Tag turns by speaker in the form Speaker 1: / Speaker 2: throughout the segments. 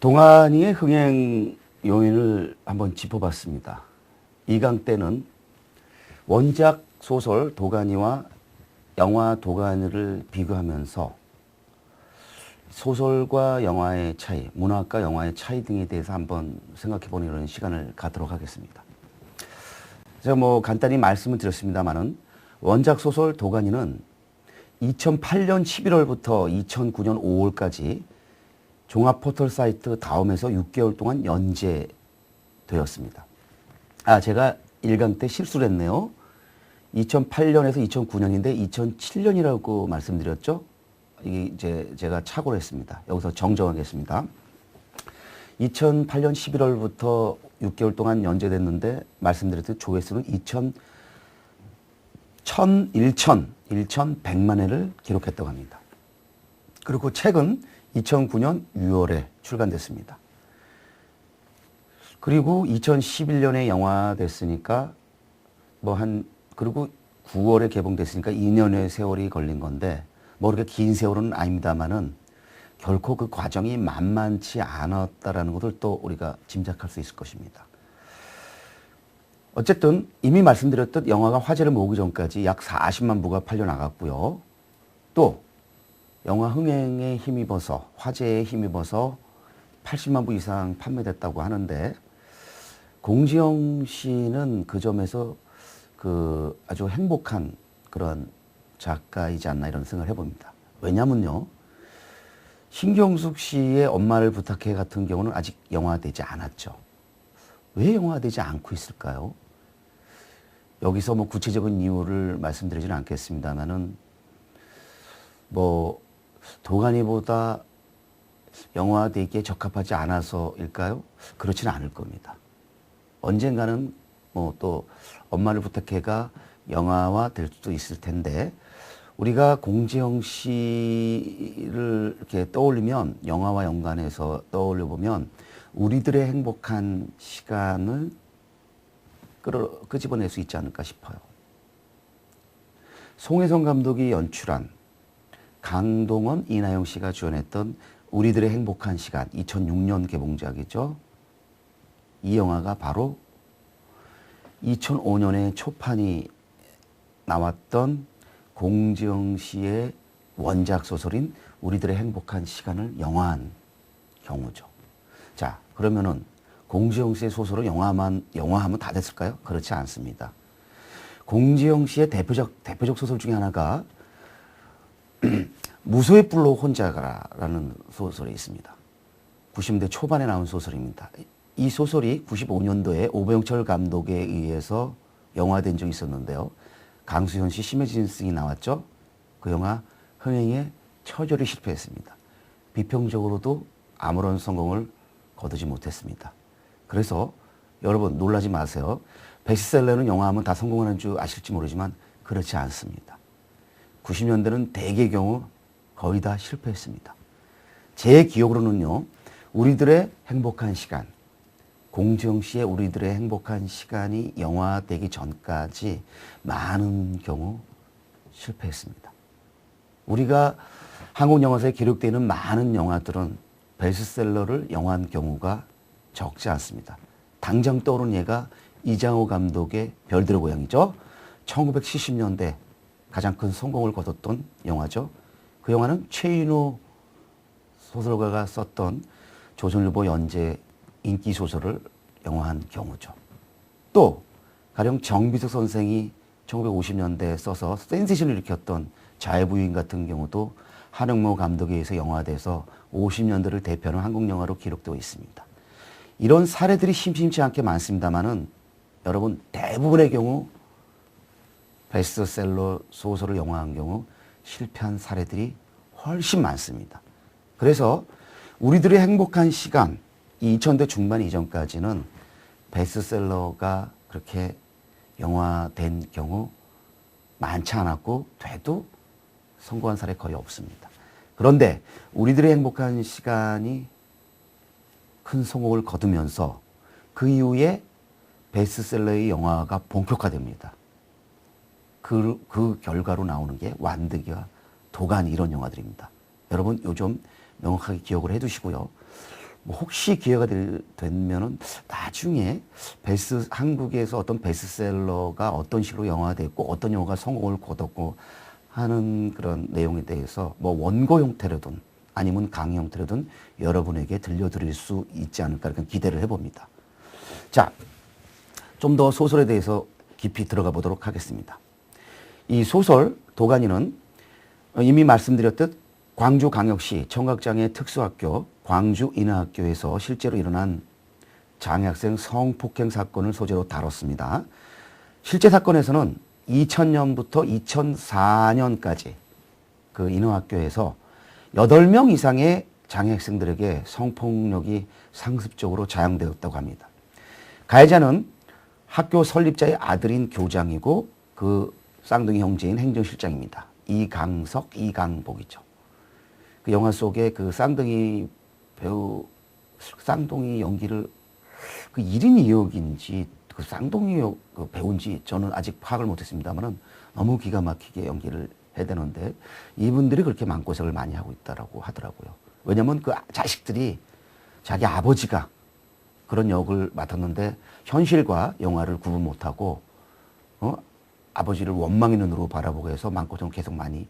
Speaker 1: 동안이의 흥행 요인을 한번 짚어봤습니다. 2강 때는 원작 소설 도가니와 영화 도가니를 비교하면서 소설과 영화의 차이, 문학과 영화의 차이 등에 대해서 한번 생각해보는 이런 시간을 갖도록 하겠습니다. 제가 간단히 말씀을 드렸습니다만은 원작 소설 도가니는 2008년 11월부터 2009년 5월까지 종합 포털 사이트 다음에서 6개월 동안 연재되었습니다. 제가 1강 때 실수를 했네요. 2008년에서 2009년인데 2007년이라고 말씀드렸죠? 이게 이제 제가 착오를 했습니다. 여기서 정정하겠습니다. 2008년 11월부터 6개월 동안 연재됐는데 말씀드렸듯이 조회수는 1,100만 회를 기록했다고 합니다. 그리고 책은 2009년 6월에 출간됐습니다. 그리고 2011년에 영화됐으니까 그리고 9월에 개봉됐으니까 2년의 세월이 걸린 건데 그렇게 긴 세월은 아닙니다만은 결코 그 과정이 만만치 않았다라는 것을 또 우리가 짐작할 수 있을 것입니다. 어쨌든 이미 말씀드렸듯 영화가 화제를 모으기 전까지 약 40만 부가 팔려나갔고요. 또 영화 흥행에 힘입어서 화제에 힘입어서 80만 부 이상 판매됐다고 하는데 공지영 씨는 그 점에서 아주 행복한 그런 작가이지 않나 이런 생각을 해봅니다. 왜냐면요. 신경숙 씨의 엄마를 부탁해 같은 경우는 아직 영화되지 않았죠. 왜 영화되지 않고 있을까요? 여기서 구체적인 이유를 말씀드리지는 않겠습니다만은 도가니보다 영화되기에 적합하지 않아서일까요? 그렇지는 않을 겁니다. 언젠가는 또 엄마를 부탁해가 영화화 될 수도 있을 텐데 우리가 공지영 씨를 이렇게 떠올리면 영화와 연관해서 떠올려 보면 우리들의 행복한 시간을 끄집어낼 수 있지 않을까 싶어요. 송혜성 감독이 연출한 강동원, 이나영 씨가 주연했던 우리들의 행복한 시간 2006년 개봉작이죠. 이 영화가 바로 2005년에 초판이 나왔던 공지영 씨의 원작 소설인 우리들의 행복한 시간을 영화한 경우죠. 자, 그러면은 공지영 씨의 소설을 영화하면 다 됐을까요? 그렇지 않습니다. 공지영 씨의 대표적 소설 중에 하나가 무소의 뿔로 혼자가라는 소설이 있습니다. 90년대 초반에 나온 소설입니다. 이 소설이 95년도에 오배영철 감독에 의해서 영화된 적이 있었는데요. 강수현 씨, 심혜진 씨가 나왔죠. 그 영화 흥행에 처절히 실패했습니다. 비평적으로도 아무런 성공을 거두지 못했습니다. 그래서 여러분 놀라지 마세요. 베스트셀러는 영화하면 다 성공하는 줄 아실지 모르지만 그렇지 않습니다. 90년대는 대개의 경우 거의 다 실패했습니다. 제 기억으로는요. 우리들의 행복한 시간, 공지영 씨의 우리들의 행복한 시간이 영화되기 전까지 많은 경우 실패했습니다. 우리가 한국 영화사에 기록되는 많은 영화들은 베스트셀러를 영화한 경우가 적지 않습니다. 당장 떠오르는 예가 이장호 감독의 별들의 고향이죠. 1970년대 가장 큰 성공을 거뒀던 영화죠. 그 영화는 최인호 소설가가 썼던 조선일보 연재 인기 소설을 영화한 경우죠. 또 가령 정비석 선생이 1950년대에 써서 센세이션을 일으켰던 자해부인 같은 경우도 한흥모 감독에 의해서 영화돼서 50년대를 대표하는 한국 영화로 기록되어 있습니다. 이런 사례들이 심심치 않게 많습니다만은 여러분 대부분의 경우 베스트셀러 소설을 영화한 경우 실패한 사례들이 훨씬 많습니다. 그래서 우리들의 행복한 시간, 이 2000대 중반 이전까지는 베스트셀러가 그렇게 영화된 경우 많지 않았고 돼도 성공한 사례 거의 없습니다. 그런데 우리들의 행복한 시간이 큰 성공을 거두면서 그 이후에 베스트셀러의 영화가 본격화됩니다. 그 결과로 나오는 게 완득이와 도가니 이런 영화들입니다. 여러분 요즘 명확하게 기억을 해두시고요. 뭐 혹시 기회가 되면은 나중에 한국에서 어떤 베스트셀러가 어떤 식으로 영화됐고 어떤 영화가 성공을 거뒀고 하는 그런 내용에 대해서 뭐 원고 형태로든 아니면 강의 형태로든 여러분에게 들려드릴 수 있지 않을까 이렇게 기대를 해봅니다. 자, 좀 더 소설에 대해서 깊이 들어가 보도록 하겠습니다. 이 소설 도가니는 이미 말씀드렸듯 광주광역시 청각장애 특수학교 광주인하학교에서 실제로 일어난 장애학생 성폭행 사건을 소재로 다뤘습니다. 실제 사건에서는 2000년부터 2004년까지 그 인하학교에서 8명 이상의 장애학생들에게 성폭력이 상습적으로 자행되었다고 합니다. 가해자는 학교 설립자의 아들인 교장이고 그 쌍둥이 형제인 행정실장입니다. 이강석, 이강복이죠. 그 영화 속에 그 쌍둥이 배우, 쌍둥이 연기를 그 1인 2역인지 그 쌍둥이 그 배우인지 저는 아직 파악을 못했습니다만은 너무 기가 막히게 연기를 해대는데 이분들이 그렇게 마음고생을 많이 하고 있다라고 하더라고요. 왜냐면 그 자식들이 자기 아버지가 그런 역을 맡았는데 현실과 영화를 구분 못하고 아버지를 원망의 눈으로 바라보고 해서 마음고생을 계속 많이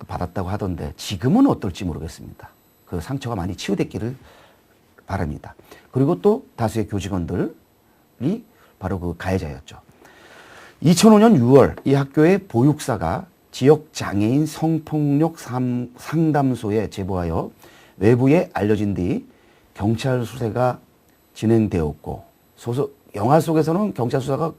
Speaker 1: 받았다고 하던데 지금은 어떨지 모르겠습니다. 그 상처가 많이 치유됐기를 바랍니다. 그리고 또 다수의 교직원들이 바로 그 가해자였죠. 2005년 6월 이 학교의 보육사가 지역 장애인 성폭력 상담소에 제보하여 외부에 알려진 뒤 경찰 수사가 진행되었고 영화 속에서는 경찰 수사가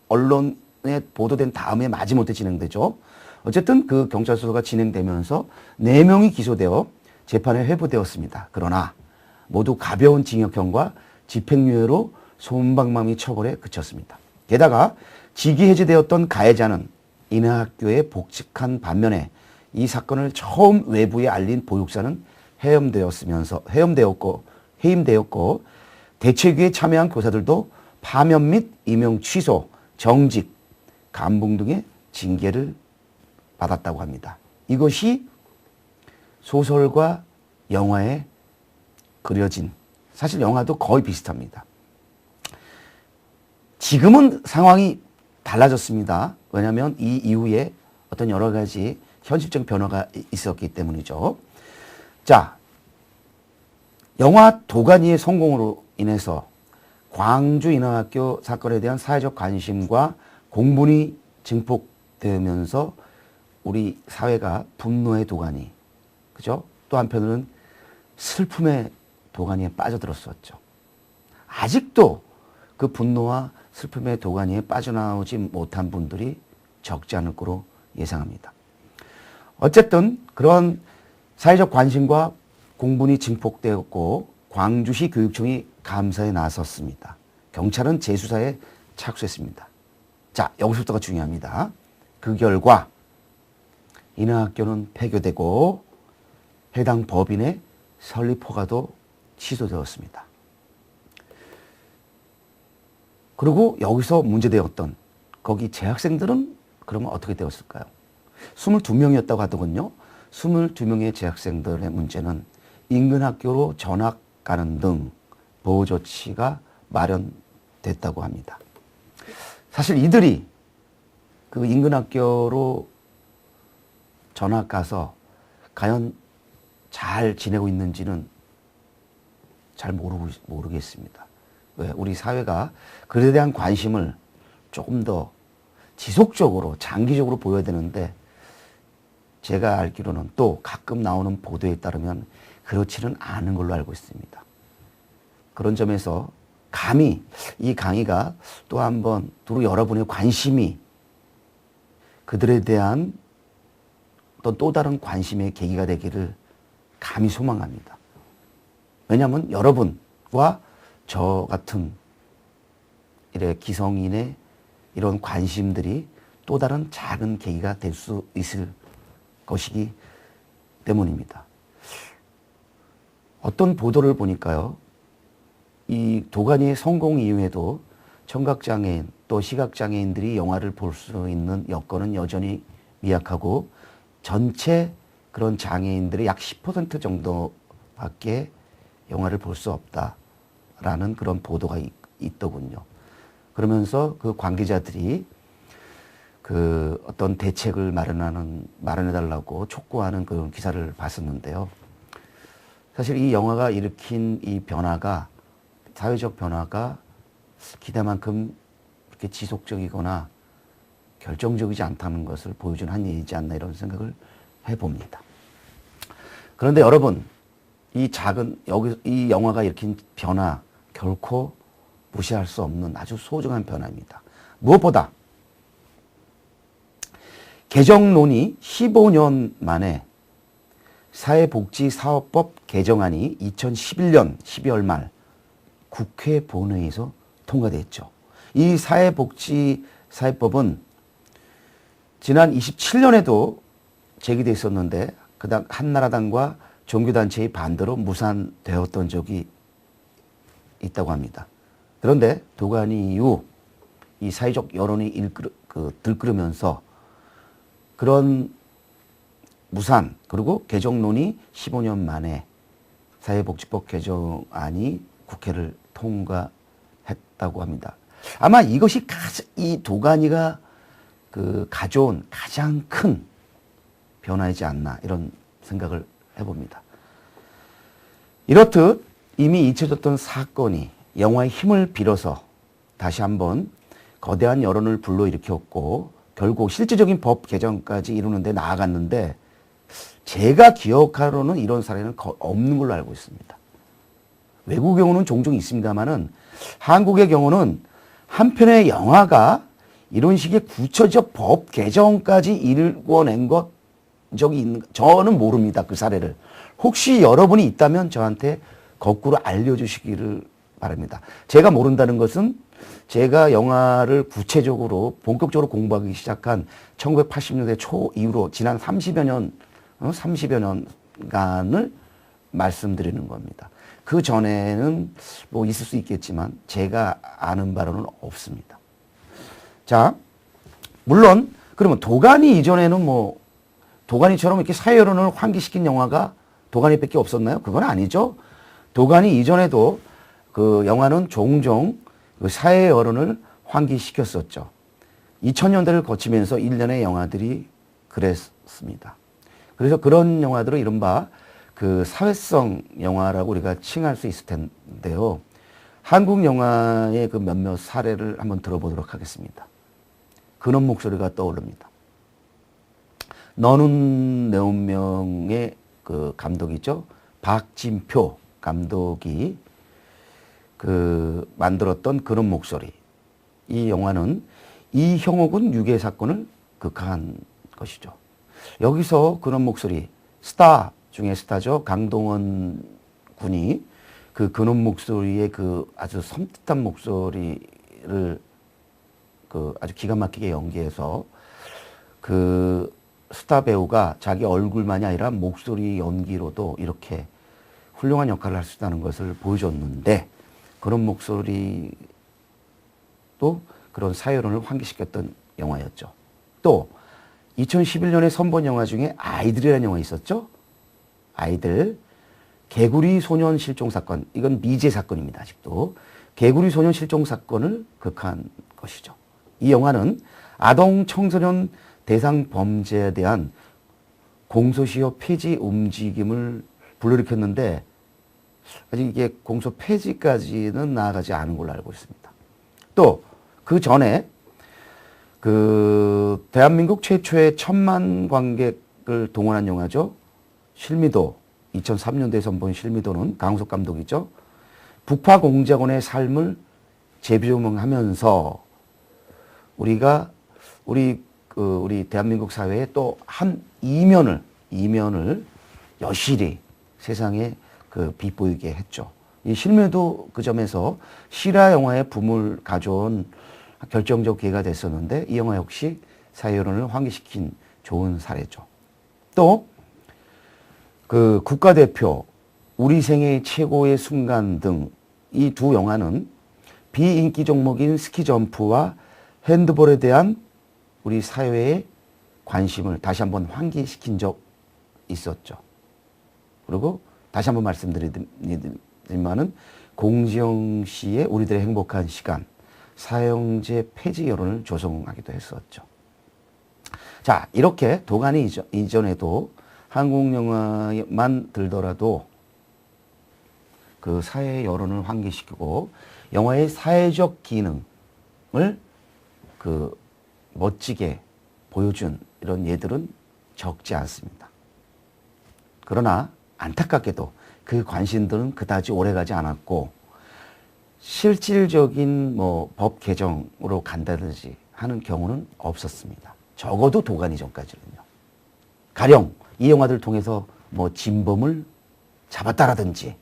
Speaker 1: 언론에 보도된 다음에 마지못해 진행되죠. 어쨌든 그 경찰 수사가 진행되면서 4명이 기소되어 재판에 회부되었습니다. 그러나 모두 가벼운 징역형과 집행유예로 솜방망이 처벌에 그쳤습니다. 게다가 직위 해제되었던 가해자는 인하학교에 복직한 반면에 이 사건을 처음 외부에 알린 보육사는 해임되었고 대책위에 참여한 교사들도 파면 및 임용 취소, 정직, 감봉 등의 징계를 받았다고 합니다. 이것이 소설과 영화에 그려진, 사실 영화도 거의 비슷합니다. 지금은 상황이 달라졌습니다. 왜냐하면 이 이후에 어떤 여러 가지 현실적 변화가 있었기 때문이죠. 자, 영화 도가니의 성공으로 인해서 광주인하학교 사건에 대한 사회적 관심과 공분이 증폭되면서 우리 사회가 분노의 도가니, 그죠? 또 한편으로는 슬픔의 도가니에 빠져들었었죠. 아직도 그 분노와 슬픔의 도가니에 빠져나오지 못한 분들이 적지 않을 거로 예상합니다. 어쨌든 그런 사회적 관심과 공분이 증폭되었고 광주시 교육청이 감사에 나섰습니다. 경찰은 재수사에 착수했습니다. 자, 여기서부터가 중요합니다. 그 결과 인하학교는 폐교되고 해당 법인의 설립 허가도 취소되었습니다. 그리고 여기서 문제되었던 거기 재학생들은 그러면 어떻게 되었을까요? 22명이었다고 하더군요. 22명의 재학생들의 문제는 인근 학교로 전학 가는 등 보호 조치가 마련됐다고 합니다. 사실 이들이 그 인근 학교로 전학 가서 과연 잘 지내고 있는지는 잘 모르겠습니다. 왜? 우리 사회가 그에 대한 관심을 조금 더 지속적으로 장기적으로 보여야 되는데 제가 알기로는 또 가끔 나오는 보도에 따르면 그렇지는 않은 걸로 알고 있습니다. 그런 점에서 감히 이 강의가 또 한번 두루 여러분의 관심이 그들에 대한 또 다른 관심의 계기가 되기를 감히 소망합니다. 왜냐하면 여러분과 저 같은 이래 기성인의 이런 관심들이 또 다른 작은 계기가 될 수 있을 것이기 때문입니다. 어떤 보도를 보니까요, 이 도가니의 성공 이후에도 청각장애인 또 시각장애인들이 영화를 볼 수 있는 여건은 여전히 미약하고 전체 그런 장애인들의 약 10% 정도밖에 영화를 볼 수 없다라는 그런 보도가 있더군요. 그러면서 그 관계자들이 그 어떤 대책을 마련해달라고 촉구하는 그런 기사를 봤었는데요. 사실 이 영화가 일으킨 이 변화가, 사회적 변화가 기대만큼 그렇게 지속적이거나 결정적이지 않다는 것을 보여주는 한 일이지 않나 이런 생각을 해봅니다. 그런데 여러분, 이 영화가 일으킨 변화 결코 무시할 수 없는 아주 소중한 변화입니다. 무엇보다 개정론이 15년 만에 사회복지사업법 개정안이 2011년 12월 말 국회 본회의에서 통과됐죠. 이 사회복지사업법은 지난 27년에도 제기돼 있었는데 그다음 한나라당과 종교단체의 반대로 무산되었던 적이 있다고 합니다. 그런데 도가니 이후 이 사회적 여론이 들끓으면서 그런 무산 그리고 개정론이 15년 만에 사회복지법 개정안이 국회를 통과했다고 합니다. 아마 이것이 이 도가니가 가져온 가장 큰 변화이지 않나 이런 생각을 해봅니다. 이렇듯 이미 잊혀졌던 사건이 영화의 힘을 빌어서 다시 한번 거대한 여론을 불러일으켰고 결국 실질적인 법 개정까지 이루는 데 나아갔는데 제가 기억하로는 이런 사례는 없는 걸로 알고 있습니다. 외국의 경우는 종종 있습니다만은 한국의 경우는 한 편의 영화가 이런 식의 구체적 법 개정까지 이끌어낸 적이 있는, 저는 모릅니다. 그 사례를. 혹시 여러분이 있다면 저한테 거꾸로 알려주시기를 바랍니다. 제가 모른다는 것은 제가 영화를 구체적으로 본격적으로 공부하기 시작한 1980년대 초 이후로 지난 30여 년간을 말씀드리는 겁니다. 그 전에는 뭐 있을 수 있겠지만 제가 아는 바로는 없습니다. 자, 물론 그러면 도가니 이전에는 도가니처럼 이렇게 사회 여론을 환기시킨 영화가 도가니밖에 없었나요? 그건 아니죠. 도가니 이전에도 그 영화는 종종 그 사회 여론을 환기시켰었죠. 2000년대를 거치면서 일련의 영화들이 그랬습니다. 그래서 그런 영화들을 이른바 그 사회성 영화라고 우리가 칭할 수 있을 텐데요. 한국 영화의 그 몇몇 사례를 한번 들어보도록 하겠습니다. 근원 목소리가 떠오릅니다. 너는 내 운명의 그 감독이죠. 박진표 감독이 만들었던 근원 목소리. 이 영화는 이형옥은 유괴 사건을 극화한 것이죠. 여기서 근원 목소리, 스타 중에 스타죠. 강동원 군이 그 근원 목소리의 그 아주 섬뜩한 목소리를 아주 기가 막히게 연기해서 그 스타 배우가 자기 얼굴만이 아니라 목소리 연기로도 이렇게 훌륭한 역할을 할 수 있다는 것을 보여줬는데 그런 목소리도 그런 사회론을 환기시켰던 영화였죠. 또 2011년에 선본 영화 중에 아이들이라는 영화 있었죠. 아이들, 개구리 소년 실종 사건, 이건 미제 사건입니다. 아직도 개구리 소년 실종 사건을 극화한 것이죠. 이 영화는 아동 청소년 대상 범죄에 대한 공소시효 폐지 움직임을 불러일으켰는데 아직 이게 공소 폐지까지는 나아가지 않은 걸로 알고 있습니다. 또 그 전에 대한민국 최초의 1000만 관객을 동원한 영화죠. 실미도, 2003년도에 선보인 실미도는 강우석 감독이죠. 북파공작원의 삶을 재조명하면서 우리 대한민국 사회에 또 한 이면을 여실히 세상에 비보이게 했죠. 이 실미도 그 점에서 실화 영화의 붐을 가져온 결정적 기회가 됐었는데 이 영화 역시 사회 여론을 환기시킨 좋은 사례죠. 또 국가대표, 우리 생애 최고의 순간 등 이 두 영화는 비인기 종목인 스키점프와 핸드볼에 대한 우리 사회의 관심을 다시 한번 환기시킨 적 있었죠. 그리고 다시 한번 말씀드리지만 했지만은 공지영 씨의 우리들의 행복한 시간, 사형제 폐지 여론을 조성하기도 했었죠. 자, 이렇게 도가니 이전에도 한국 영화만 들더라도 그 사회 여론을 환기시키고 영화의 사회적 기능을 그 멋지게 보여준 이런 예들은 적지 않습니다. 그러나 안타깝게도 그 관심들은 그다지 오래가지 않았고 실질적인 뭐 법 개정으로 간다든지 하는 경우는 없었습니다. 적어도 도가니 전까지는요. 가령 이 영화들을 통해서 뭐 진범을 잡았다라든지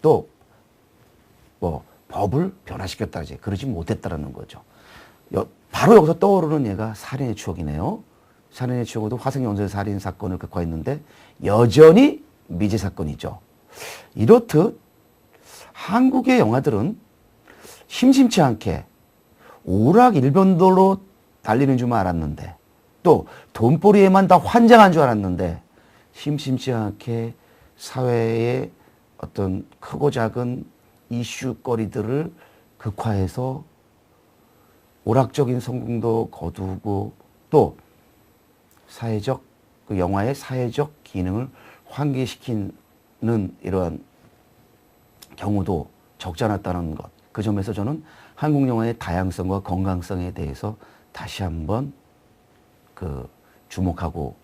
Speaker 1: 또 뭐 법을 변화시켰다든지 그러지 못했다라는 거죠. 바로 여기서 떠오르는 예가 살인의 추억이네요. 살인의 추억도 화성연쇄 살인 사건을 극화했는데 여전히 미제 사건이죠. 이렇듯 한국의 영화들은 심심치 않게 오락일변도로 달리는 줄 알았는데 또 돈벌이에만 다 환장한 줄 알았는데 심심치 않게 사회의 어떤 크고 작은 이슈거리들을 극화해서 오락적인 성공도 거두고 또 사회적 그 영화의 사회적 기능을 환기시키는 이러한 경우도 적지 않았다는 것. 그 점에서 저는 한국 영화의 다양성과 건강성에 대해서 다시 한번 주목하고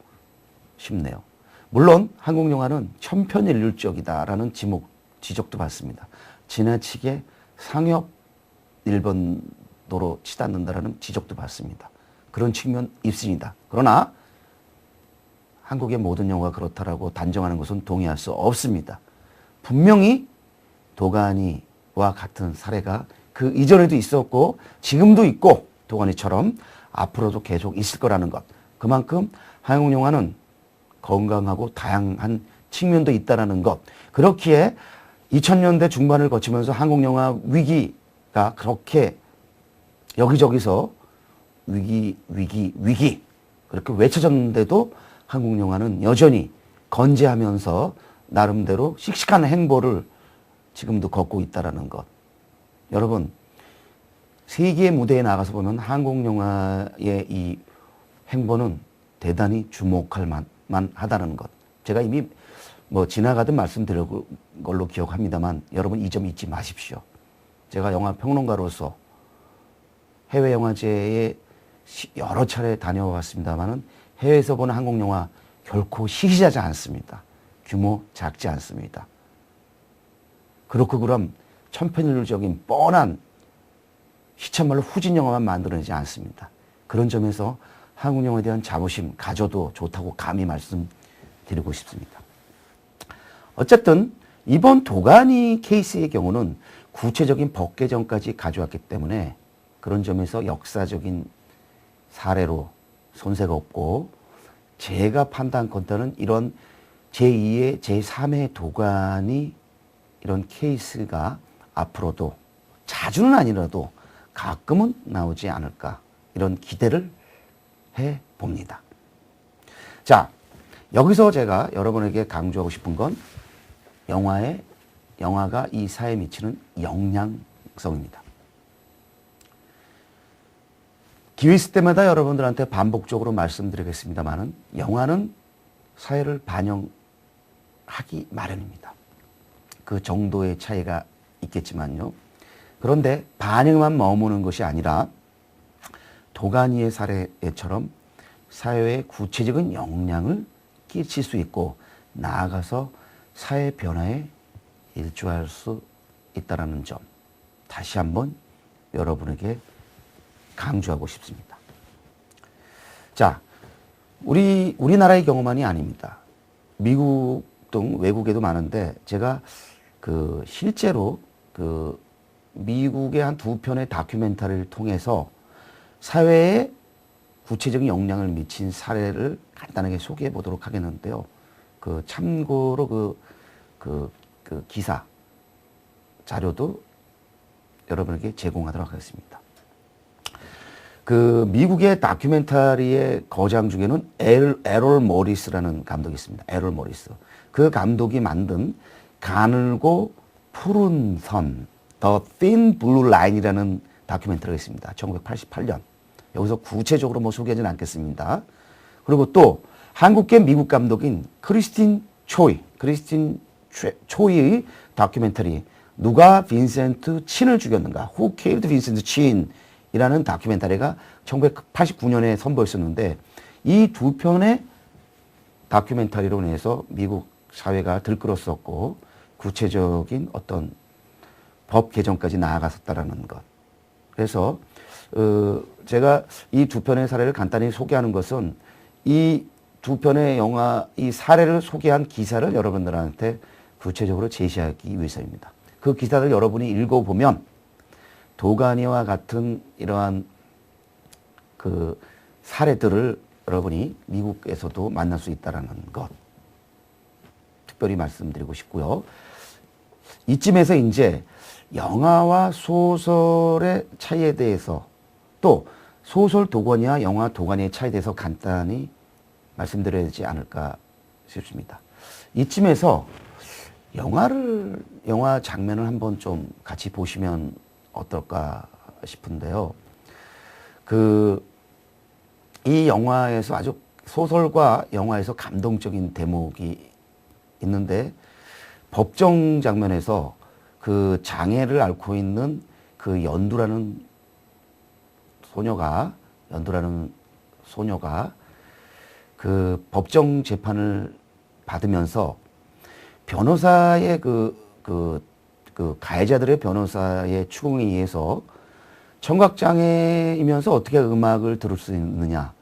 Speaker 1: 싶네요. 물론 한국 영화는 천편일률적이다라는 지적도 받습니다. 지나치게 상업 일본도로 치닫는다라는 지적도 받습니다. 그런 측면 있습니다. 그러나 한국의 모든 영화가 그렇다라고 단정하는 것은 동의할 수 없습니다. 분명히 도가니와 같은 사례가 그 이전에도 있었고 지금도 있고 도가니처럼 앞으로도 계속 있을 거라는 것. 그만큼 한국 영화는 건강하고 다양한 측면도 있다는 것. 그렇기에 2000년대 중반을 거치면서 한국 영화 위기가 그렇게 여기저기서 위기 그렇게 외쳐졌는데도 한국 영화는 여전히 건재하면서 나름대로 씩씩한 행보를 지금도 걷고 있다는 것. 여러분, 세계의 무대에 나가서 보면 한국 영화의 이 행보는 대단히 주목할 만하다는 것. 제가 이미 뭐 지나가듯 말씀드린 걸로 기억합니다만 여러분 이 점 잊지 마십시오. 제가 영화 평론가로서 해외 영화제에 여러 차례 다녀왔습니다만은 해외에서 보는 한국 영화 결코 시시하지 않습니다. 규모 작지 않습니다. 그렇고 그럼 천편일률적인 뻔한 시참말로 후진 영화만 만들어내지 않습니다. 그런 점에서 한국 영화에 대한 자부심 가져도 좋다고 감히 말씀드리고 싶습니다. 어쨌든 이번 도가니 케이스의 경우는 구체적인 법 개정까지 가져왔기 때문에 그런 점에서 역사적인 사례로 손색가 없고 제가 판단컨대는 이런 제2의 제3의 도가니 이런 케이스가 앞으로도 자주는 아니라도 가끔은 나오지 않을까 이런 기대를 해봅니다. 자, 여기서 제가 여러분에게 강조하고 싶은 건 영화가 이 사회에 미치는 영향성입니다. 기회 있을 때마다 여러분들한테 반복적으로 말씀드리겠습니다만은 영화는 사회를 반영하기 마련입니다. 그 정도의 차이가 있겠지만요. 그런데 반영만 머무는 것이 아니라 도가니의 사례처럼 사회에 구체적인 영향을 끼칠 수 있고 나아가서 사회 변화에 일조할 수 있다는 점 다시 한번 여러분에게 강조하고 싶습니다. 자, 우리나라의 경우만이 아닙니다. 미국 등 외국에도 많은데 제가 실제로 미국의 한 2편의 다큐멘터리를 통해서 사회에 구체적인 영향을 미친 사례를 간단하게 소개해 보도록 하겠는데요. 참고로 기사 자료도 여러분에게 제공하도록 하겠습니다. 미국의 다큐멘터리의 거장 중에는 에롤 모리스라는 감독이 있습니다. 에롤 모리스. 그 감독이 만든 가늘고 푸른 선, The Thin Blue Line이라는 다큐멘터리가 있습니다. 1988년. 여기서 구체적으로 뭐 소개하지는 않겠습니다. 그리고 또 한국계 미국 감독인 크리스틴 초이의 다큐멘터리 누가 빈센트 친을 죽였는가? Who Killed Vincent Chin이라는 다큐멘터리가 1989년에 선보였었는데 이 두 편의 다큐멘터리로 인해서 미국 사회가 들끓었었고 구체적인 어떤 법 개정까지 나아갔었다라는 것. 그래서 제가 이 두 편의 사례를 간단히 소개하는 것은 이 두 편의 영화 이 사례를 소개한 기사를 여러분들한테 구체적으로 제시하기 위해서입니다. 그 기사를 여러분이 읽어보면 도가니와 같은 이러한 그 사례들을 여러분이 미국에서도 만날 수 있다는 것 특별히 말씀드리고 싶고요. 이쯤에서 이제 영화와 소설의 차이에 대해서 또 소설 도가니와 영화 도가니의 차이에 대해서 간단히 말씀드려야 되지 않을까 싶습니다. 이쯤에서 영화 장면을 한번 좀 같이 보시면 어떨까 싶은데요. 이 영화에서 아주 소설과 영화에서 감동적인 대목이 있는데 법정 장면에서 그 장애를 앓고 있는 그 연두라는 소녀가 그 법정 재판을 받으면서 변호사의 그 가해자들의 변호사의 추궁에 의해서 청각장애이면서 어떻게 음악을 들을 수 있느냐.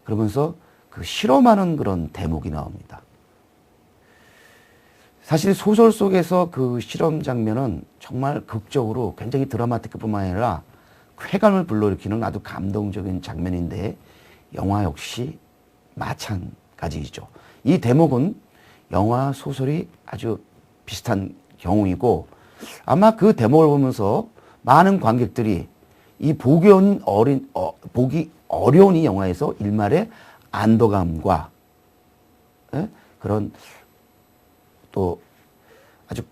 Speaker 1: 그러면서 그 실험하는 그런 대목이 나옵니다. 사실 소설 속에서 그 실험 장면은 정말 극적으로 굉장히 드라마틱뿐만 아니라 쾌감을 불러일으키는 아주 감동적인 장면인데 영화 역시 마찬가지이죠. 이 대목은 영화 소설이 아주 비슷한 경우이고 아마 그 대목을 보면서 많은 관객들이 이 보기 어려운 이 영화에서 일말의 안도감과 그런 또 아주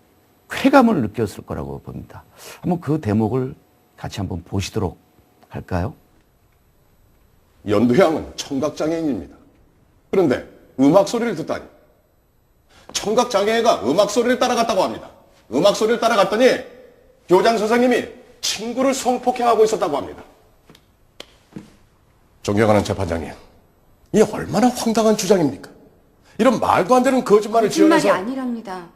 Speaker 1: 쾌감을 느꼈을 거라고 봅니다. 한번 그 대목을 같이 한번 보시도록 할까요?
Speaker 2: 연두양은 청각장애인입니다. 그런데 음악 소리를 듣다니 청각장애가 음악 소리를 따라갔다고 합니다. 음악 소리를 따라갔더니 교장 선생님이 친구를 성폭행하고 있었다고 합니다. 존경하는 재판장님, 이 얼마나 황당한 주장입니까? 이런 말도 안 되는 거짓말을 지어내서
Speaker 3: 거짓말이 아니랍니다.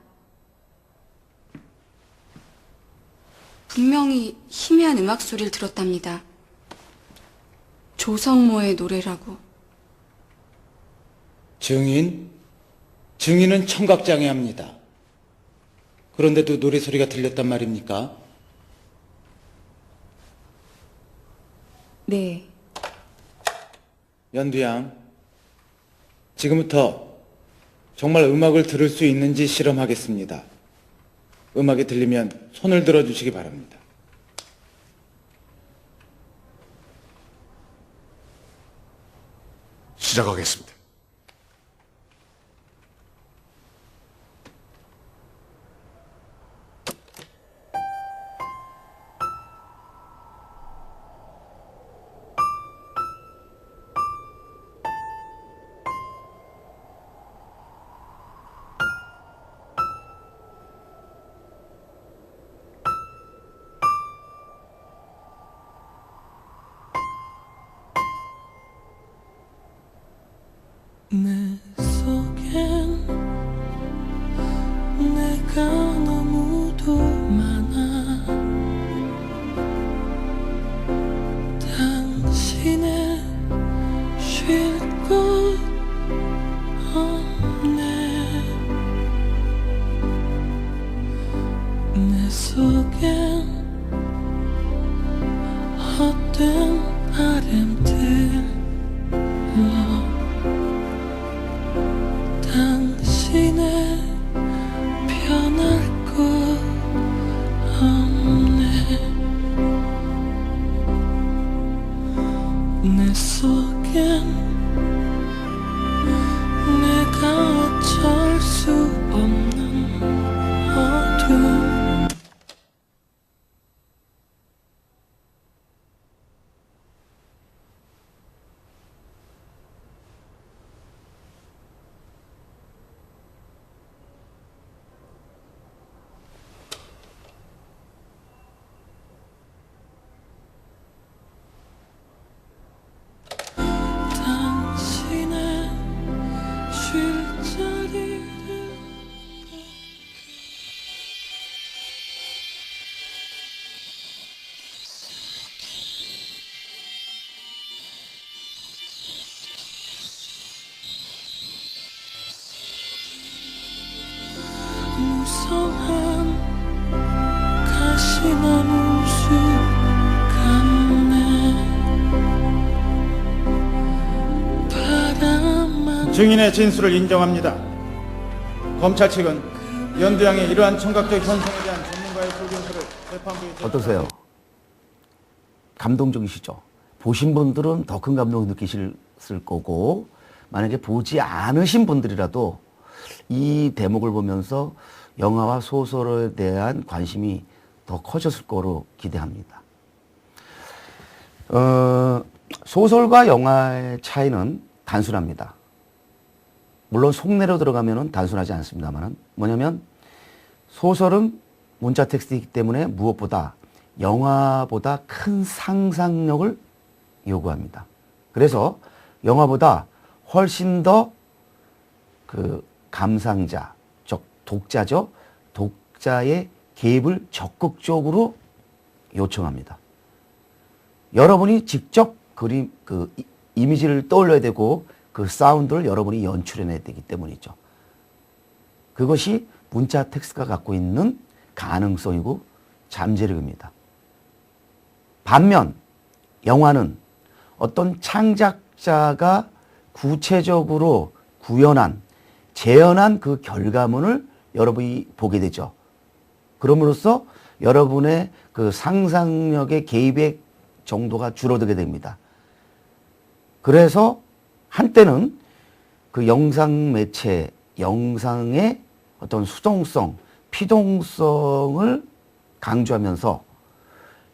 Speaker 3: 분명히 희미한 음악 소리를 들었답니다. 조성모의 노래라고.
Speaker 4: 증인은 청각장애합니다. 그런데도 노래 소리가 들렸단 말입니까?
Speaker 3: 네.
Speaker 4: 연두양, 지금부터 정말 음악을 들을 수 있는지 실험하겠습니다. 음악이 들리면 손을 들어주시기 바랍니다.
Speaker 2: 시작하겠습니다.
Speaker 5: 내 속엔 내가 너무도 많아. 당신의 쉴 곳 없네. 내 속엔 헛된 바램들 당신의 변할 것 없네. 내 속엔 내가 어쩔 수 없는 어둠 풍성한 가시나무 숲 같네 바람만
Speaker 4: 증인의 진술을 인정합니다. 검찰 측은 연두양의 이러한 청각적 현상에 대한 전문가의 소견서를 재판부에
Speaker 1: 어떠세요? 감동적이시죠? 보신 분들은 더 큰 감동을 느끼실 거고, 만약에 보지 않으신 분들이라도 이 대목을 보면서 영화와 소설에 대한 관심이 더 커졌을 거로 기대합니다. 소설과 영화의 차이는 단순합니다. 물론 속내로 들어가면 단순하지 않습니다만, 뭐냐면 소설은 문자 텍스트이기 때문에 무엇보다 영화보다 큰 상상력을 요구합니다. 그래서 영화보다 훨씬 더 그 감상자, 즉 독자죠. 독자의 개입을 적극적으로 요청합니다. 여러분이 직접 이미지를 떠올려야 되고 그 사운드를 여러분이 연출해내야 되기 때문이죠. 그것이 문자 텍스트가 갖고 있는 가능성이고 잠재력입니다. 반면 영화는 어떤 창작자가 구체적으로 재현한 그 결과물을 여러분이 보게 되죠. 그럼으로써 여러분의 그 상상력의 개입의 정도가 줄어들게 됩니다. 그래서 한때는 그 영상 매체, 영상의 어떤 수동성, 피동성을 강조하면서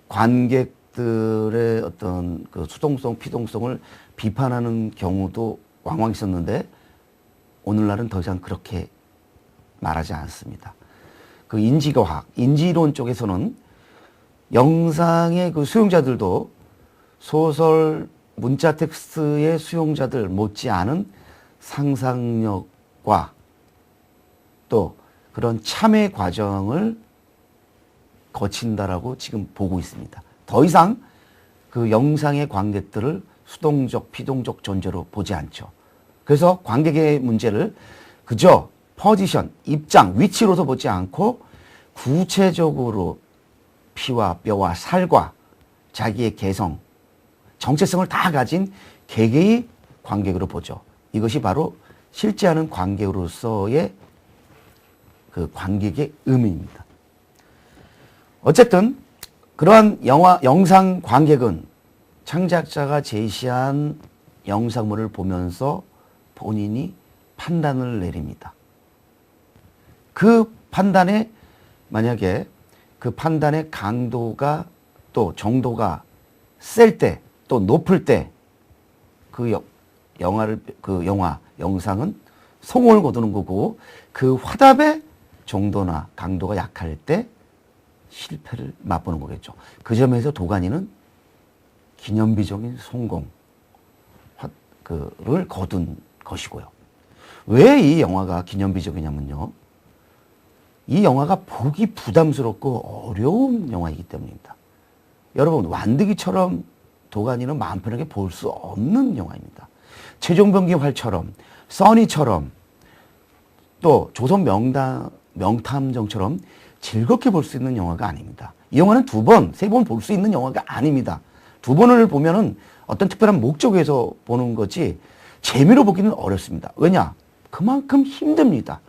Speaker 1: 관객들의 어떤 그 수동성, 피동성을 비판하는 경우도 왕왕 있었는데, 오늘날은 더 이상 그렇게 말하지 않습니다. 그 인지과학, 인지론 쪽에서는 영상의 그 수용자들도 소설, 문자 텍스트의 수용자들 못지않은 상상력과 또 그런 참여 과정을 거친다라고 지금 보고 있습니다. 더 이상 그 영상의 관객들을 수동적, 피동적 존재로 보지 않죠. 그래서 관객의 문제를 그저 포지션, 입장, 위치로서 보지 않고 구체적으로 피와 뼈와 살과 자기의 개성, 정체성을 다 가진 개개의 관객으로 보죠. 이것이 바로 실제하는 관객으로서의 그 관객의 의미입니다. 어쨌든 그러한 영상 관객은 창작자가 제시한 영상물을 보면서 본인이 판단을 내립니다. 그 판단에 만약에 그 판단의 강도가 또 정도가 셀 때 또 높을 때 그 영상은 성공을 거두는 거고, 그 화답의 정도나 강도가 약할 때 실패를 맛보는 거겠죠. 그 점에서 도가니는 기념비적인 성공을 거둔 것이고요. 왜 이 영화가 기념비적이냐면요, 이 영화가 보기 부담스럽고 어려운 영화이기 때문입니다. 여러분, 완득이처럼 도가니는 마음 편하게 볼 수 없는 영화입니다. 최종병기 활처럼, 써니처럼, 또 조선 명탐정처럼 즐겁게 볼 수 있는 영화가 아닙니다. 이 영화는 2번, 3번 볼 수 있는 영화가 아닙니다. 2번을 보면은 어떤 특별한 목적에서 보는 거지 재미로 보기는 어렵습니다. 왜냐? 그만큼 힘듭니다.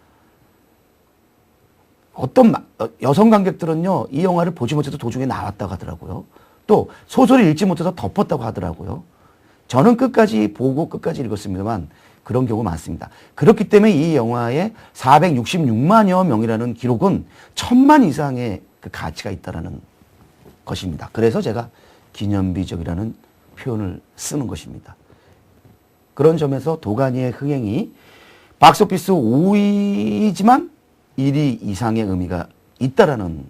Speaker 1: 어떤 여성 관객들은요, 이 영화를 보지 못해서 도중에 나왔다고 하더라고요. 또 소설을 읽지 못해서 덮었다고 하더라고요. 저는 끝까지 보고 끝까지 읽었습니다만 그런 경우 많습니다. 그렇기 때문에 이 영화에 466만여 명이라는 기록은 1000만 이상의 그 가치가 있다는 것입니다. 그래서 제가 기념비적이라는 표현을 쓰는 것입니다. 그런 점에서 도가니의 흥행이 박스오피스 5위이지만 1위 이상의 의미가 있다라는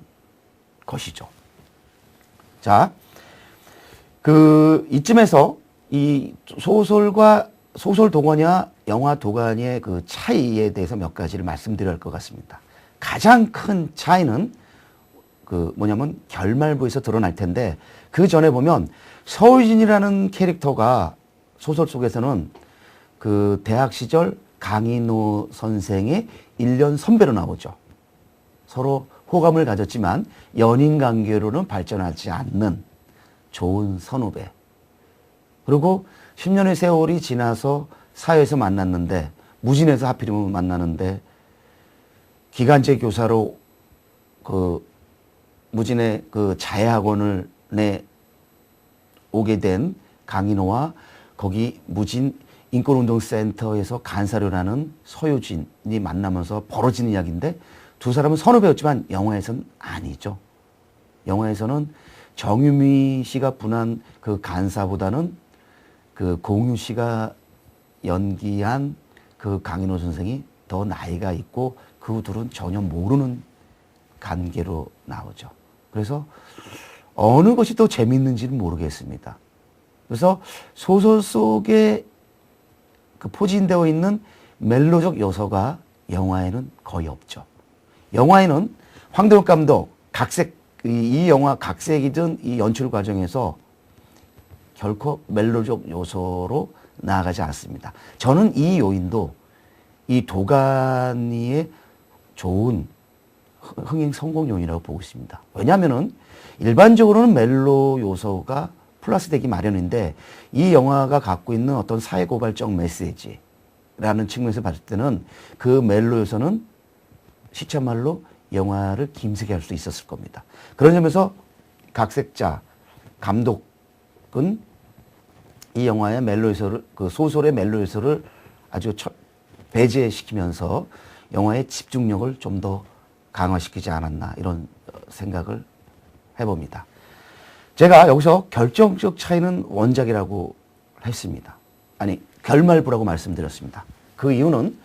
Speaker 1: 것이죠. 자, 이쯤에서 이 소설 도가니와 영화 도가니의 그 차이에 대해서 몇 가지를 말씀드려야 할 것 같습니다. 가장 큰 차이는 뭐냐면 결말부에서 드러날 텐데, 그 전에 보면 서유진이라는 캐릭터가 소설 속에서는 그 대학 시절 강인호 선생의 1년 선배로 나오죠. 서로 호감을 가졌지만 연인 관계로는 발전하지 않는 좋은 선후배. 그리고 10년의 세월이 지나서 사회에서 만났는데, 무진에서 하필이면 만나는데, 기간제 교사로 그 무진의 그 자해학원을 오게 된 강인호와 거기 무진 인권운동센터에서 간사를 하는 서유진이 만나면서 벌어지는 이야기인데, 두 사람은 선후배였지만 영화에서는 아니죠. 영화에서는 정유미 씨가 분한 그 간사보다는 그 공유 씨가 연기한 그 강인호 선생이 더 나이가 있고 그 둘은 전혀 모르는 관계로 나오죠. 그래서 어느 것이 더 재밌는지는 모르겠습니다. 그래서 소설 속에 그 포진되어 있는 멜로적 요소가 영화에는 거의 없죠. 영화에는 황도혁 감독 이 영화 각색이든 이 연출 과정에서 결코 멜로적 요소로 나아가지 않습니다. 저는 이 요인도 이 도가니의 좋은 흥행 성공 요인이라고 보고 있습니다. 왜냐하면은 일반적으로는 멜로 요소가 플러스되기 마련인데, 이 영화가 갖고 있는 어떤 사회고발적 메시지라는 측면에서 봤을 때는 그 멜로 요소는 시쳇말로 영화를 김세게 할 수 있었을 겁니다. 그런 점에서 각색자, 감독은 이 영화의 멜로 요소를, 그 소설의 멜로 요소를 아주 배제시키면서 영화의 집중력을 좀 더 강화시키지 않았나, 이런 생각을 해봅니다. 제가 여기서 결정적 차이는 원작이라고 했습니다. 아니, 결말부라고 말씀드렸습니다. 그 이유는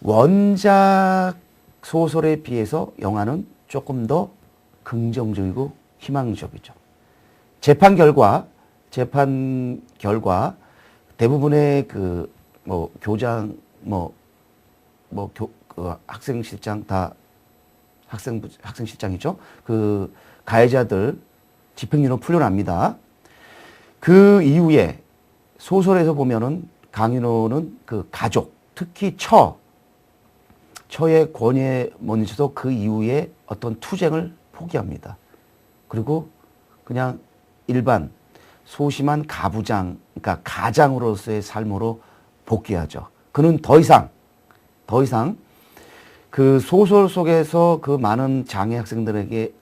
Speaker 1: 원작 소설에 비해서 영화는 조금 더 긍정적이고 희망적이죠. 재판 결과 대부분의 그 뭐 교장 그 학생실장 다 학생실장이죠. 그 가해자들 집행유예로 풀려납니다. 그 이후에 소설에서 보면은 강인호는 그 가족, 특히 처의 권위에 못 미쳐서 그 이후에 어떤 투쟁을 포기합니다. 그리고 그냥 일반 소심한 가부장, 그러니까 가장으로서의 삶으로 복귀하죠. 그는 더 이상 그 소설 속에서 그 많은 장애 학생들의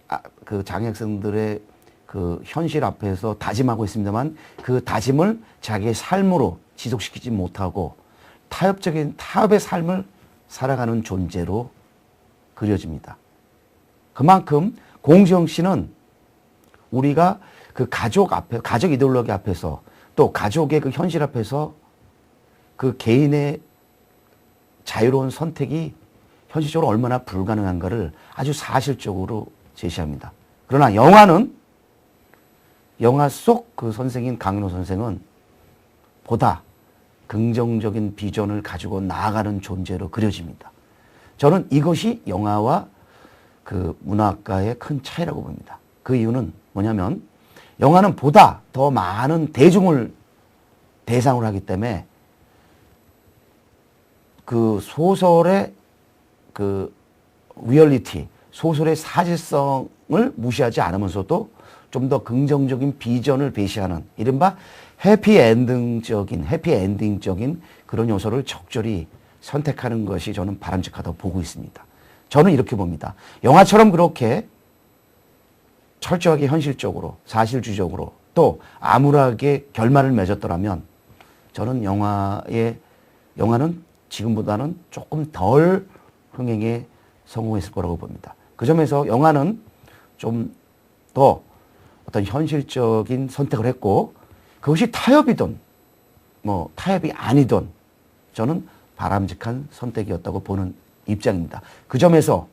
Speaker 1: 그 현실 앞에서 다짐하고 있습니다만, 그 다짐을 자기의 삶으로 지속시키지 못하고 타협의 삶을 살아가는 존재로 그려집니다. 그만큼 공지영 씨는 우리가 그 가족 이데올로기 앞에서, 또 가족의 그 현실 앞에서 그 개인의 자유로운 선택이 현실적으로 얼마나 불가능한가를 아주 사실적으로 제시합니다. 그러나 영화 속 그 선생인 강인호 선생은 보다 긍정적인 비전을 가지고 나아가는 존재로 그려집니다. 저는 이것이 영화와 그 문학가의 큰 차이라고 봅니다. 그 이유는 뭐냐면, 영화는 보다 더 많은 대중을 대상으로 하기 때문에 그 소설의 그 리얼리티, 소설의 사실성을 무시하지 않으면서도 좀 더 긍정적인 비전을 배시하는 이른바 해피엔딩적인 그런 요소를 적절히 선택하는 것이 저는 바람직하다고 보고 있습니다. 저는 이렇게 봅니다. 영화처럼 그렇게 철저하게 현실적으로, 사실주의적으로, 또 암울하게 결말을 맺었더라면 저는 영화는 지금보다는 조금 덜 흥행에 성공했을 거라고 봅니다. 그 점에서 영화는 좀 더 어떤 현실적인 선택을 했고, 그것이 타협이든 타협이 아니든 저는 바람직한 선택이었다고 보는 입장입니다. 그 점에서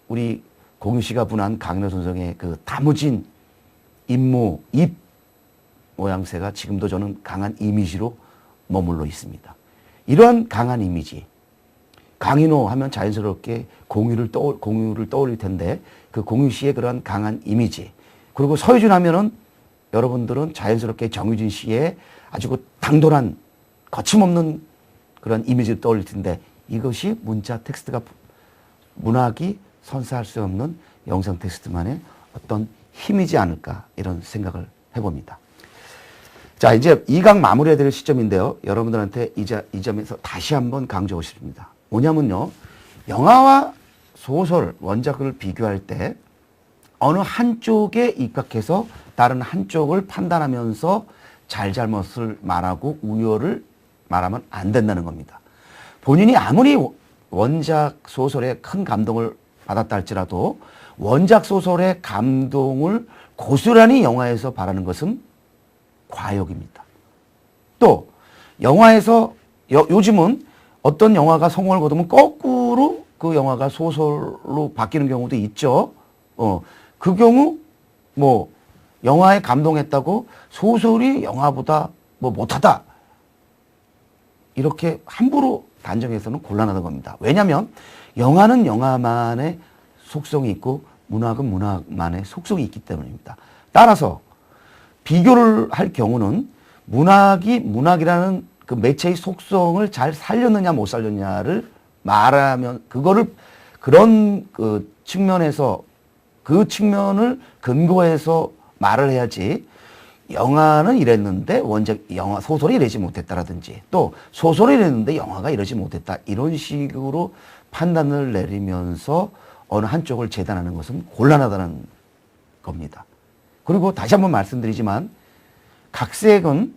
Speaker 1: 우리 공유 씨가 분한 강인호 선생의 그 다무진 입 모양새가 지금도 저는 강한 이미지로 머물러 있습니다. 이러한 강한 이미지, 강인호 하면 자연스럽게 공유를 떠올릴 텐데, 그 공유 씨의 그러한 강한 이미지, 그리고 서유진 하면은 여러분들은 자연스럽게 정유진 씨의 아주 그 당돌한 거침없는 그런 이미지를 떠올릴 텐데, 이것이 문학이 선사할 수 없는 영상 테스트만의 어떤 힘이지 않을까 이런 생각을 해봅니다. 자, 이제 2강 마무리해야 될 시점인데요. 여러분들한테 이 점에서 다시 한번 강조하고 싶습니다. 뭐냐면요. 영화와 소설, 원작을 비교할 때 어느 한쪽에 입각해서 다른 한쪽을 판단하면서 잘잘못을 말하고 우열을 말하면 안 된다는 겁니다. 본인이 아무리 원작 소설에 큰 감동을 받았다 할지라도 원작 소설의 감동을 고스란히 영화에서 바라는 것은 과욕입니다. 또 영화에서 요즘은 어떤 영화가 성공을 거두면 거꾸로 그 영화가 소설로 바뀌는 경우도 있죠. 그 경우 뭐 영화에 감동했다고 소설이 영화보다 뭐 못하다 이렇게 함부로 단정해서는 곤란하다는 겁니다. 왜냐하면 영화는 영화만의 속성이 있고 문학은 문학만의 속성이 있기 때문입니다. 따라서 비교를 할 경우는 문학이 문학이라는 그 매체의 속성을 잘 살렸느냐 못 살렸냐를 말하면 그런 그 측면에서 그 측면을 근거해서 말을 해야지 영화는 이랬는데 영화 소설이 이러지 못했다라든지 또 소설이 이랬는데 영화가 이러지 못했다 이런 식으로 판단을 내리면서 어느 한쪽을 재단하는 것은 곤란하다는 겁니다. 그리고 다시 한번 말씀드리지만 각색은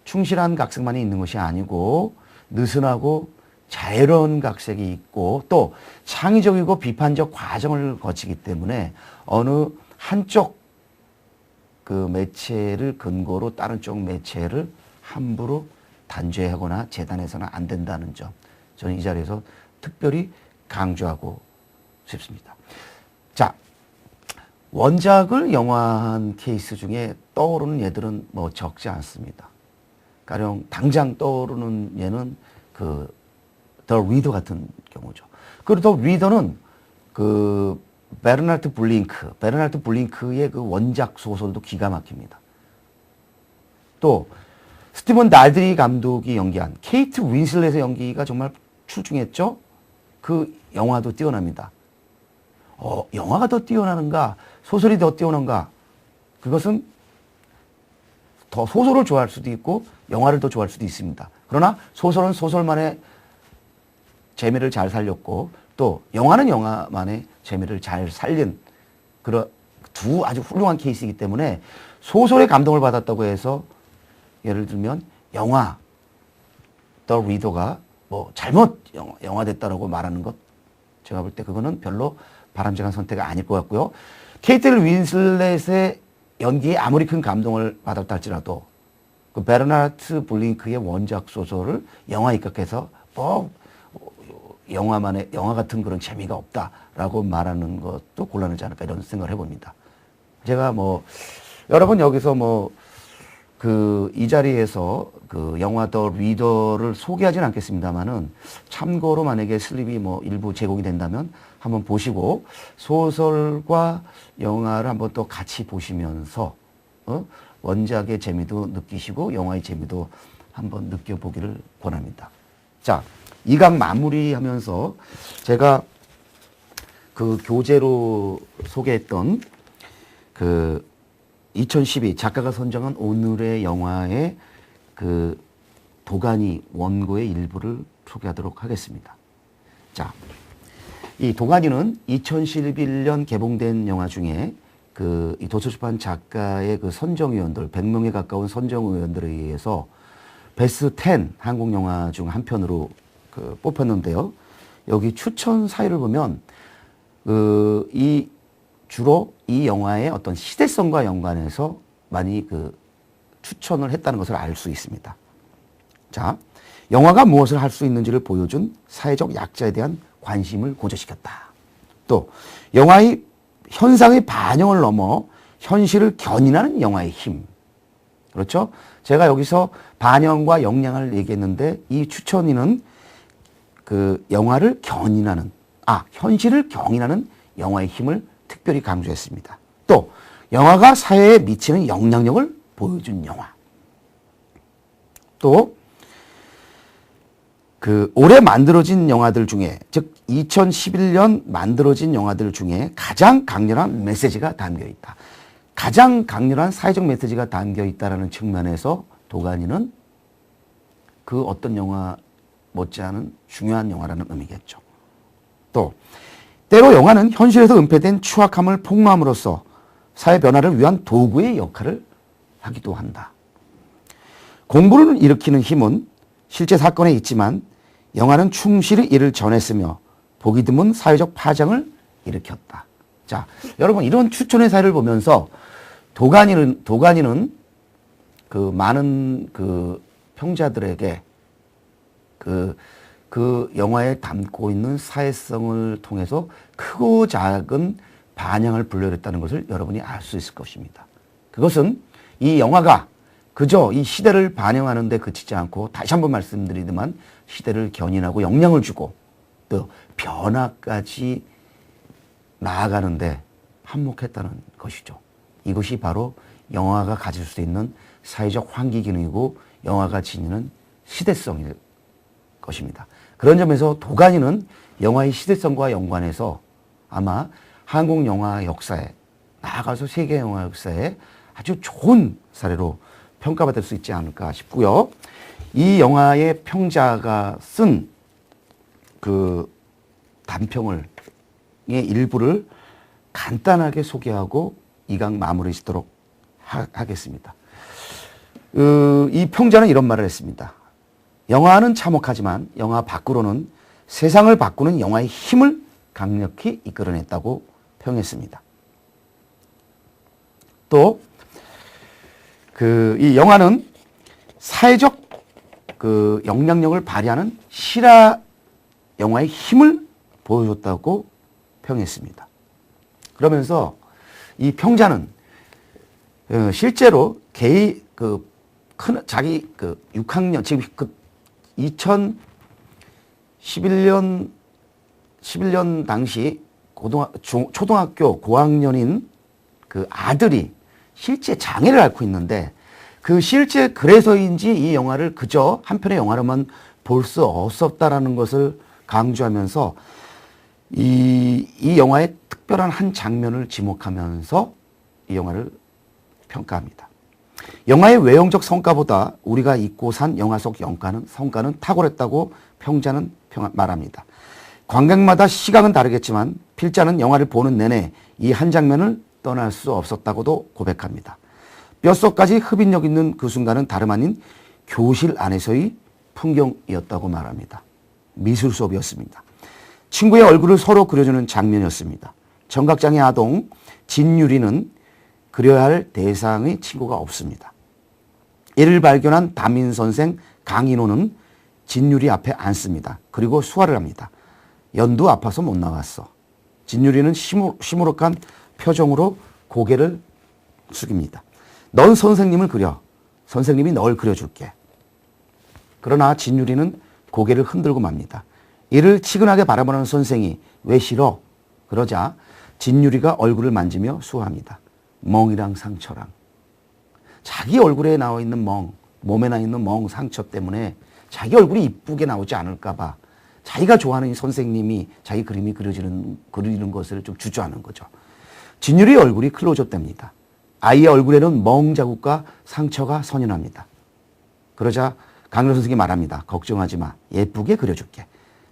Speaker 1: 충실한 각색만이 있는 것이 아니고 느슨하고 자유로운 각색이 있고 또 창의적이고 비판적 과정을 거치기 때문에 어느 한쪽 그 매체를 근거로 다른 쪽 매체를 함부로 단죄하거나 재단해서는 안 된다는 점 저는 이 자리에서 특별히 강조하고 싶습니다. 자, 원작을 영화한 케이스 중에 떠오르는 예들은 뭐 적지 않습니다. 가령 당장 떠오르는 예는 그 더 리더 같은 경우죠. 그리고 더 리더는 그 베르나르트 블링크의 그 원작 소설도 기가 막힙니다. 또 스티븐 달드리 감독이 연기한 케이트 윈슬렛의 연기가 정말 출중했죠. 그 영화도 뛰어납니다. 영화가 더 뛰어나는가 소설이 더 뛰어난가 그것은 더 소설을 좋아할 수도 있고 영화를 더 좋아할 수도 있습니다. 그러나 소설은 소설만의 재미를 잘 살렸고 또 영화는 영화만의 재미를 잘 살린 그런 두 아주 훌륭한 케이스이기 때문에 소설에 감동을 받았다고 해서 예를 들면 영화 더 리더가 뭐 잘못 영화됐다라고 말하는 것 제가 볼 때 그거는 별로 바람직한 선택이 아닐 것 같고요. 케이트 윈슬렛의 연기에 아무리 큰 감동을 받았다 할지라도 그 베르나르트 블링크의 원작 소설을 영화에 입각해서 뭐 영화 같은 그런 재미가 없다라고 말하는 것도 곤란하지 않을까 이런 생각을 해봅니다. 제가 뭐 여러 번 여기서 뭐 그 이 자리에서 그 영화 더 리더를 소개하진 않겠습니다만은 참고로 만약에 슬립이 뭐 일부 제공이 된다면 한번 보시고 소설과 영화를 한번 또 같이 보시면서 원작의 재미도 느끼시고 영화의 재미도 한번 느껴보기를 권합니다. 자, 2강 마무리하면서 제가 그 교재로 소개했던 그 2012 작가가 선정한 오늘의 영화의 그 도가니 원고의 일부를 소개하도록 하겠습니다. 자, 이 도가니는 2011년 개봉된 영화 중에 그 이 도서출판 작가의 그 선정위원들 100명에 가까운 선정위원들에 의해서 베스트 10 한국 영화 중 한 편으로 그 뽑혔는데요. 여기 추천 사유를 보면 주로 이 영화의 어떤 시대성과 연관해서 많이 그 추천을 했다는 것을 알 수 있습니다. 자, 영화가 무엇을 할 수 있는지를 보여준 사회적 약자에 대한 관심을 고조시켰다. 또 영화의 현상의 반영을 넘어 현실을 견인하는 영화의 힘. 그렇죠? 제가 여기서 반영과 역량을 얘기했는데 이 추천인은 그 영화를 견인하는, 현실을 경인하는 영화의 힘을 특별히 강조했습니다. 또 영화가 사회에 미치는 영향력을 보여준 영화. 또 그 올해 만들어진 영화들 중에, 즉 2011년 만들어진 영화들 중에 가장 강렬한 메시지가 담겨 있다. 가장 강렬한 사회적 메시지가 담겨 있다라는 측면에서 도가니는 그 어떤 영화 못지않은 중요한 영화라는 의미겠죠. 또 때로 영화는 현실에서 은폐된 추악함을 폭로함으로써 사회 변화를 위한 도구의 역할을 하기도 한다. 공부를 일으키는 힘은 실제 사건에 있지만 영화는 충실히 이를 전했으며 보기 드문 사회적 파장을 일으켰다. 자, 여러분 이런 추천의 사례를 보면서 도가니는 그 많은 그 평자들에게 그 영화에 담고 있는 사회성을 통해서 크고 작은 반향을 불러일으켰다는 것을 여러분이 알 수 있을 것입니다. 그것은 이 영화가 그저 이 시대를 반영하는 데 그치지 않고, 다시 한번 말씀드리지만 시대를 견인하고 영향을 주고 또 변화까지 나아가는데 한몫했다는 것이죠. 이것이 바로 영화가 가질 수 있는 사회적 환기 기능이고 영화가 지니는 시대성일 것입니다. 그런 점에서 도가니는 영화의 시대성과 연관해서 아마 한국 영화 역사에, 나아가서 세계 영화 역사에 아주 좋은 사례로 평가받을 수 있지 않을까 싶고요. 이 영화의 평자가 쓴 그 단평의 일부를 간단하게 소개하고 이 강 마무리 짓도록 하겠습니다. 이 평자는 이런 말을 했습니다. 영화는 참혹하지만 영화 밖으로는 세상을 바꾸는 영화의 힘을 강력히 이끌어냈다고 평했습니다. 또 이 영화는 사회적 그 영향력을 발휘하는 실화 영화의 힘을 보여줬다고 평했습니다. 그러면서 이 평자는 실제로 자기 6학년, 지금 2011년 당시 초등학교 고학년인 그 아들이 실제 장애를 앓고 있는데, 그 실제 그래서인지 이 영화를 그저 한 편의 영화로만 볼 수 없었다라는 것을 강조하면서 이 영화의 특별한 한 장면을 지목하면서 이 영화를 평가합니다. 영화의 외형적 성과보다 우리가 잊고 산 영화 속 성과는 탁월했다고 평자는 말합니다. 관객마다 시각은 다르겠지만 필자는 영화를 보는 내내 이 한 장면을 떠날 수 없었다고도 고백합니다. 뼛속까지 흡인력 있는 그 순간은 다름 아닌 교실 안에서의 풍경이었다고 말합니다. 미술 수업이었습니다. 친구의 얼굴을 서로 그려주는 장면이었습니다. 청각장애 아동 진유리는 그려야 할 대상의 친구가 없습니다. 이를 발견한 담임 선생 강인호는 진유리 앞에 앉습니다. 그리고 수화를 합니다. 연두 아파서 못 나갔어. 진유리는 시무룩한 표정으로 고개를 숙입니다. 넌 선생님을 그려. 선생님이 널 그려줄게. 그러나 진유리는 고개를 흔들고 맙니다. 이를 치근하게 바라보는 선생이 왜 싫어? 그러자 진유리가 얼굴을 만지며 수화합니다. 멍이랑 상처랑. 자기 얼굴에 나와 있는 몸에 나 있는 상처 때문에 자기 얼굴이 이쁘게 나오지 않을까 봐 자기가 좋아하는 선생님이 자기 그림이 그리는 것을 좀 주저하는 거죠. 진유리의 얼굴이 클로즈업 됩니다. 아이의 얼굴에는 멍 자국과 상처가 선연합니다. 그러자 강렬 선생이 말합니다. 걱정하지 마. 예쁘게 그려줄게.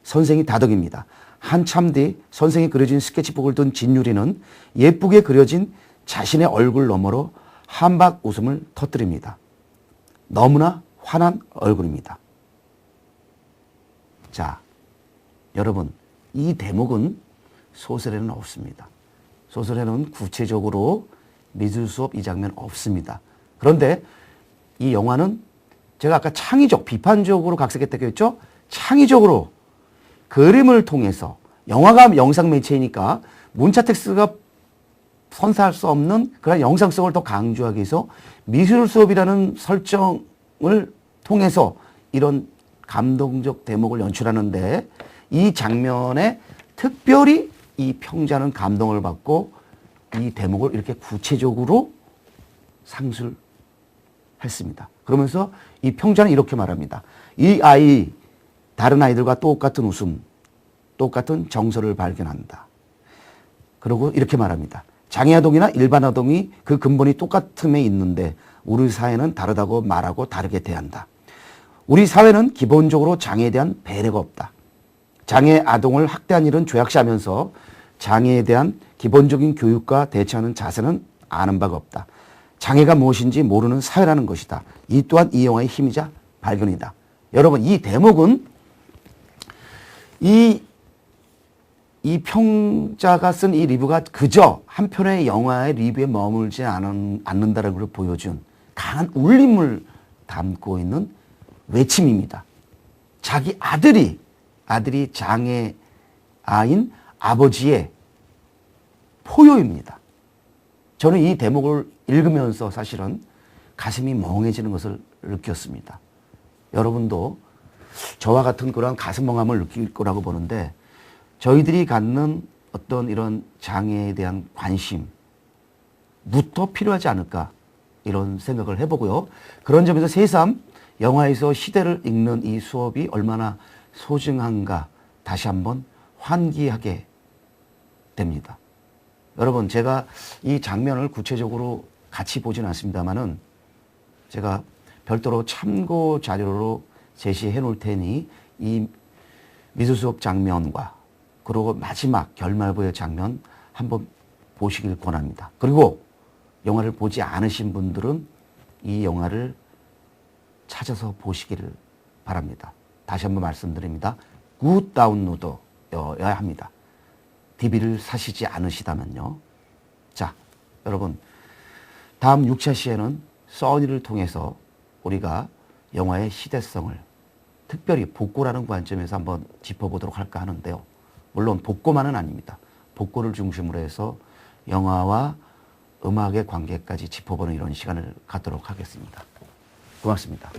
Speaker 1: 선생이 다독입니다. 한참 뒤 선생이 그려진 스케치북을 든 진유리는 예쁘게 그려진 자신의 얼굴 너머로 한박 웃음을 터뜨립니다. 너무나 환한 얼굴입니다. 자, 여러분, 이 대목은 소설에는 없습니다. 소설에는 구체적으로 미술 수업 이 장면 없습니다. 그런데 이 영화는 제가 아까 창의적, 비판적으로 각색했다고 했죠? 창의적으로 그림을 통해서, 영화가 영상 매체이니까 문자 텍스트가 선사할 수 없는 그런 영상성을 더 강조하기 위해서 미술 수업이라는 설정을 통해서 이런 감동적 대목을 연출하는데, 이 장면에 특별히 이 평자는 감동을 받고 이 대목을 이렇게 구체적으로 상술했습니다. 그러면서 이 평자는 이렇게 말합니다. 이 아이 다른 아이들과 똑같은 웃음, 똑같은 정서를 발견한다. 그리고 이렇게 말합니다. 장애아동이나 일반 아동이 그 근본이 똑같음에 있는데 우리 사회는 다르다고 말하고 다르게 대한다. 우리 사회는 기본적으로 장애에 대한 배려가 없다. 장애 아동을 학대한 일은 죄악시하면서 장애에 대한 기본적인 교육과 대처하는 자세는 아는 바가 없다. 장애가 무엇인지 모르는 사회라는 것이다. 이 또한 이 영화의 힘이자 발견이다. 여러분, 이 대목은 이 평자가 쓴 이 리뷰가 그저 한 편의 영화의 리뷰에 머물지 않는다는 걸 보여준 강한 울림을 담고 있는 외침입니다. 자기 아들이 장애아인 아버지의 포효입니다. 저는 이 대목을 읽으면서 사실은 가슴이 멍해지는 것을 느꼈습니다. 여러분도 저와 같은 그런 가슴 멍함을 느낄 거라고 보는데 저희들이 갖는 어떤 이런 장애에 대한 관심부터 필요하지 않을까 이런 생각을 해보고요. 그런 점에서 새삼 영화에서 시대를 읽는 이 수업이 얼마나 소중한가 다시 한번 환기하게 됩니다. 여러분, 제가 이 장면을 구체적으로 같이 보진 않습니다만은 제가 별도로 참고 자료로 제시해 놓을 테니 이 미술 수업 장면과 그리고 마지막 결말부의 장면 한번 보시길 권합니다. 그리고 영화를 보지 않으신 분들은 이 영화를 찾아서 보시기를 바랍니다. 다시 한번 말씀드립니다. 굿 다운로드여야 합니다. DVD를 사시지 않으시다면요. 자, 여러분, 다음 6차 시에는 써니를 통해서 우리가 영화의 시대성을 특별히 복고라는 관점에서 한번 짚어보도록 할까 하는데요. 물론 복고만은 아닙니다. 복고를 중심으로 해서 영화와 음악의 관계까지 짚어보는 이런 시간을 갖도록 하겠습니다. 고맙습니다.